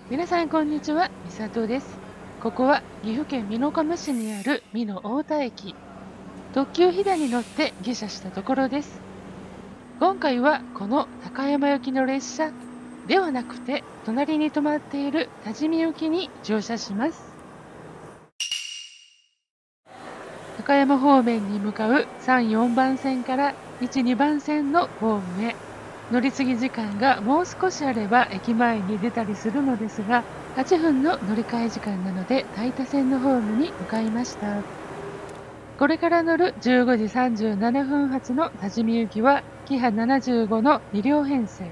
皆さんこんにちは、みさとです。ここは岐阜県美濃加茂市にある美濃太田駅。特急ひだに乗って下車したところです。今回はこの高山行きの列車ではなくて、隣に止まっている多治見行きに乗車します。高山方面に向かう3、4番線から1、2番線のホームへ。乗り継ぎ時間がもう少しあれば駅前に出たりするのですが、8分の乗り換え時間なので大田線のホームに向かいました。これから乗る15時37分発の多治見行きは、キハ75の2両編成。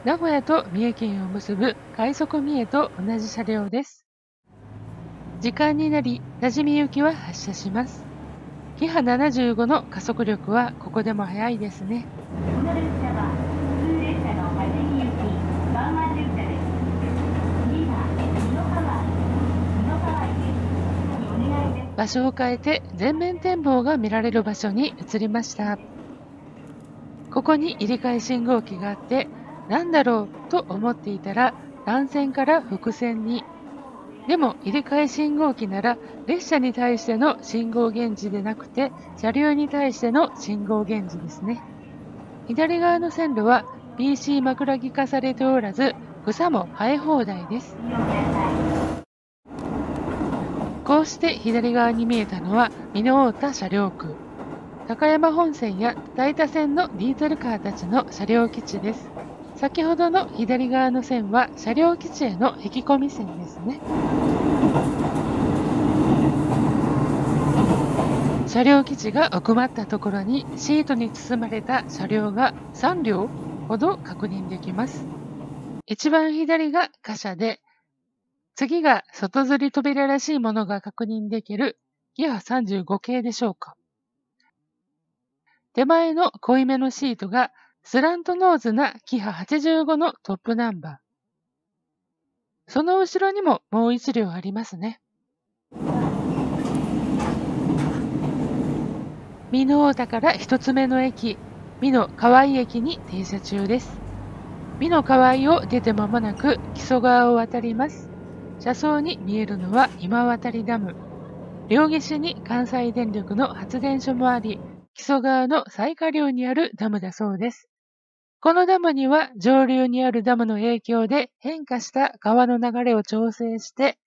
名古屋と三重県を結ぶ快速三重と同じ車両です。時間になり、多治見行きは発車します。キハ75の加速力はここでも速いですね。場所を変えて全面展望が見られる場所に移りました。ここに入れ替え信号機があって、なんだろうと思っていたら、単線から複線に。でも入れ替え信号機なら列車に対しての信号現示でなくて、車両に対しての信号現示ですね。左側の線路は BC 枕木化されておらず、草も生え放題です。こうして左側に見えたのは美濃太田車両区。高山本線や大田線のディーゼルカーたちの車両基地です。先ほどの左側の線は車両基地への引き込み線ですね。車両基地が奥まったところにシートに包まれた車両が3両ほど確認できます。一番左が貨車で、次が外吊り扉らしいものが確認できるキハ35系でしょうか。手前の濃いめのシートがスラントノーズなキハ85のトップナンバー。その後ろにももう1両ありますね。美濃太田から一つ目の駅、美濃河合駅に停車中です。美濃河合を出て間もなく木曽川を渡ります。車窓に見えるのは今渡ダム。両岸に関西電力の発電所もあり、木曽川の最下流にあるダムだそうです。このダムには上流にあるダムの影響で変化した川の流れを調整して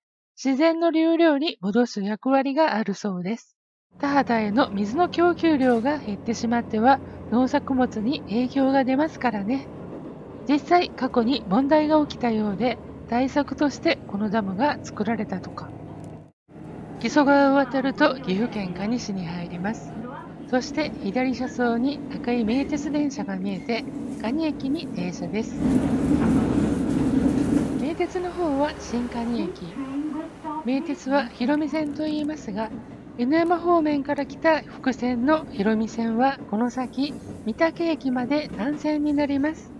自然の流量に戻す役割があるそうです。田畑への水の供給量が減ってしまっては農作物に影響が出ますからね。実際過去に問題が起きたようで対策としてこのダムが作られたとか。木曽川を渡ると岐阜県可児市に入ります。そして左車窓に赤い名鉄電車が見えて可児駅に停車です。名鉄の方は新可児駅。名鉄は広見線と言いますが、犬山方面から来た複線の広見線はこの先御嶽駅まで単線になります。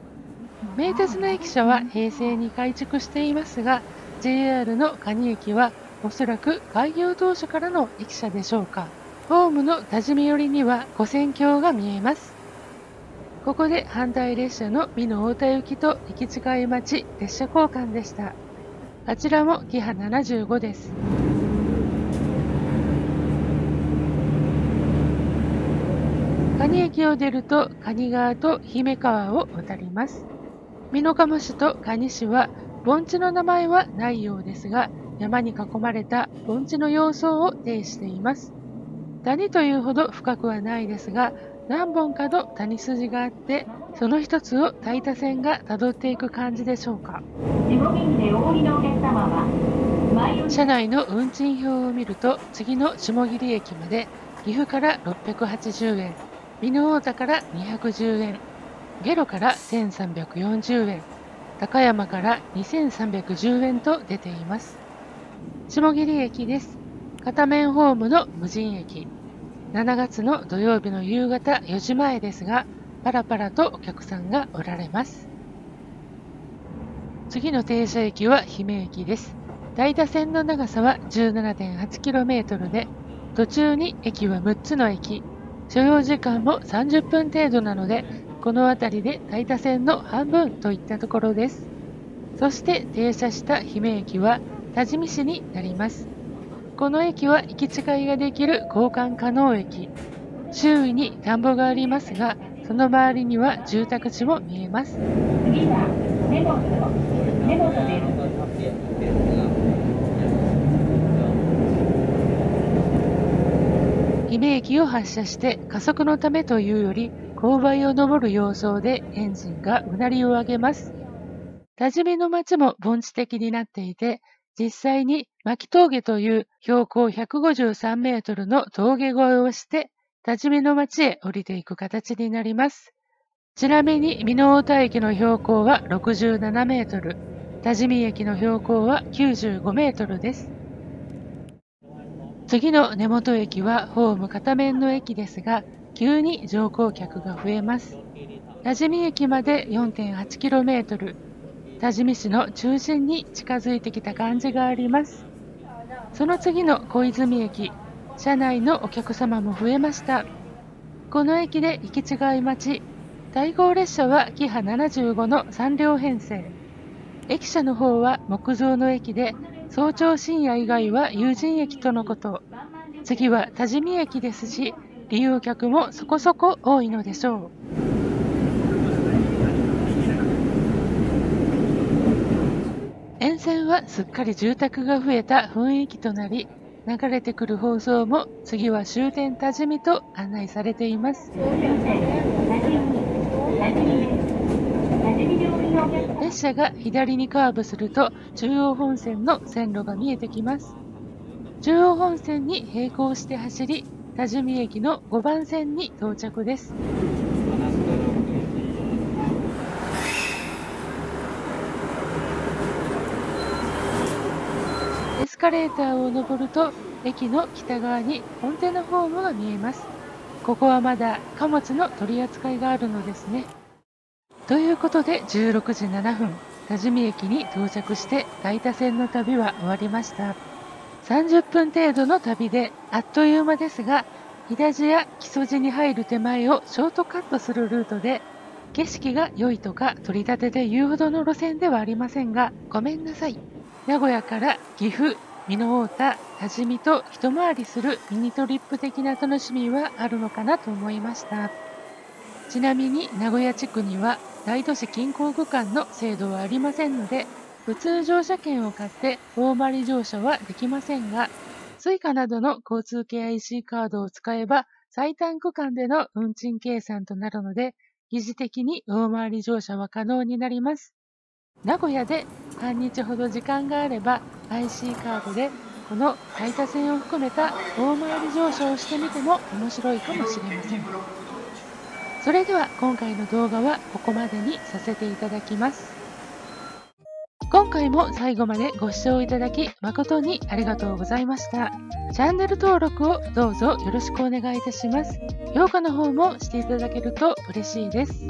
名鉄の駅舎は平成に改築していますが、JR の可児駅はおそらく開業当初からの駅舎でしょうか。ホームの多治見寄りには跨線橋が見えます。ここで反対列車の美濃太田行きと行き違い待ち列車交換でした。あちらもキハ75です。可児駅を出ると可児川と姫川を渡ります。美濃加茂市と可児市は盆地の名前はないようですが、山に囲まれた盆地の様相を呈しています。谷というほど深くはないですが、何本かの谷筋があって、その一つを大田線がたどっていく感じでしょうか。車内の運賃表を見ると、次の下桐駅まで岐阜から680円、美濃太田から210円、下呂から1340円、高山から2310円と出ています。下桐駅です。片面ホームの無人駅。7月の土曜日の夕方4時前ですが、パラパラとお客さんがおられます。次の停車駅は姫駅です。大田線の長さは 17.8km で、途中に駅は6つの駅。所要時間も30分程度なので、この辺りで大田線の半分といったところです。そして停車した姫駅は多治見市になります。この駅は行き違いができる交換可能駅。周囲に田んぼがありますが、その周りには住宅地も見えます。次は根本です。姫駅を発車して加速のためというより、勾配を登る様相でエンジンがうなりを上げます。多治見の町も盆地的になっていて、実際に巻峠という標高153メートルの峠越えをして、多治見の町へ降りていく形になります。ちなみに美濃太田駅の標高は67メートル、多治見駅の標高は95メートルです。次の根本駅はホーム片面の駅ですが、急に乗降客が増えます。多治見駅まで 4.8km、多治見市の中心に近づいてきた感じがあります。その次の小泉駅、車内のお客様も増えました。この駅で行き違い待ち、対向列車はキハ75の3両編成。駅舎の方は木造の駅で、早朝深夜以外は有人駅とのこと。次は多治見駅ですし、利用客もそこそこ多いのでしょう。沿線はすっかり住宅が増えた雰囲気となり、流れてくる放送も次は終点多治見と案内されています。列車が左にカーブすると中央本線の線路が見えてきます。中央本線に並行して走り、多治見駅の5番線に到着です。エスカレーターを登ると駅の北側にコンテナホームが見えます。ここはまだ貨物の取り扱いがあるのですね。ということで16時7分、多治見駅に到着して大多線の旅は終わりました。30分程度の旅であっという間ですが、飛騨路や木曽路に入る手前をショートカットするルートで、景色が良いとか取り立てで言うほどの路線ではありませんが、ごめんなさい。名古屋から岐阜、美濃太田、多治見と一回りするミニトリップ的な楽しみはあるのかなと思いました。ちなみに名古屋地区には大都市近郊区間の制度はありませんので、普通乗車券を買って大回り乗車はできませんが、Suicaなどの交通系 IC カードを使えば最短区間での運賃計算となるので、疑似的に大回り乗車は可能になります。名古屋で半日ほど時間があれば IC カードでこの大多線を含めた大回り乗車をしてみても面白いかもしれません。それでは今回の動画はここまでにさせていただきます。今回も最後までご視聴いただき誠にありがとうございました。チャンネル登録をどうぞよろしくお願いいたします。評価の方もしていただけると嬉しいです。